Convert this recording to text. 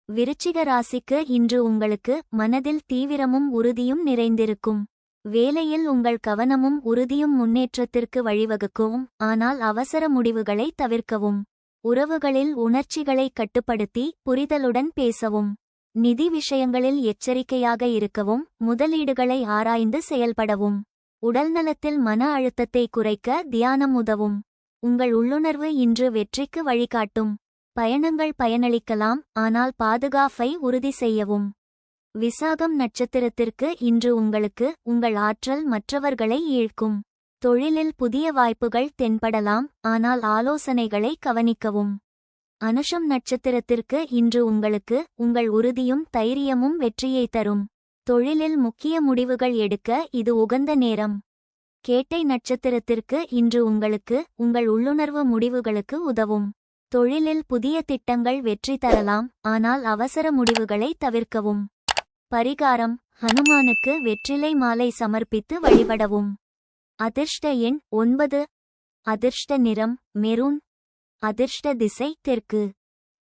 விருச்சிக ராசிக்கு இன்று உங்களுக்கு மனதில் தீவிரமும் உறுதியும் நிறைந்திருக்கும். வேலையில் உங்கள் கவனமும் உறுதியும் முன்னேற்றத்திற்கு வழிவகுக்கும், ஆனால் அவசர முடிவுகளை தவிர்க்கவும். உறவுகளில் உணர்ச்சிகளை கட்டுப்படுத்தி புரிதலுடன் பேசவும். நிதி விஷயங்களில் எச்சரிக்கையாக இருக்கவும், முதலீடுகளை ஆராய்ந்து செயல்படவும். உடல்நலத்தில் மன அழுத்தத்தை குறைக்க தியானம் உதவும். உங்கள் உள்ளுணர்வு இன்று வெற்றிக்கு வழிகாட்டும். பயணங்கள் பயனளிக்கலாம், ஆனால் பாதுகாப்பை உறுதி செய்யவும். விசாகம் நட்சத்திரத்திற்கு இன்று உங்களுக்கு உங்கள் ஆற்றல் மற்றவர்களை ஈர்க்கும். தொழிலில் புதிய வாய்ப்புகள் தென்படலாம், ஆனால் ஆலோசனைகளை கவனிக்கவும். அனுஷம் நட்சத்திரத்திற்கு இன்று உங்களுக்கு உங்கள் உறுதியும் தைரியமும் வெற்றியை தரும். தொழிலில் முக்கிய முடிவுகள் எடுக்க இது உகந்த நேரம். கேட்டை நட்சத்திரத்திற்கு இன்று உங்களுக்கு உங்கள் உள்ளுணர்வு முடிவுகளுக்கு உதவும். தொழிலில் புதிய திட்டங்கள் வெற்றி தரலாம், ஆனால் அவசர முடிவுகளை தவிர்க்கவும். பரிகாரம்: ஹனுமானுக்கு வெற்றிலை மாலை சமர்ப்பித்து வழிபடவும். அதிர்ஷ்ட எண் 9. அதிர்ஷ்ட நிறம் மெரூன். அதிர்ஷ்ட திசை தெற்கு.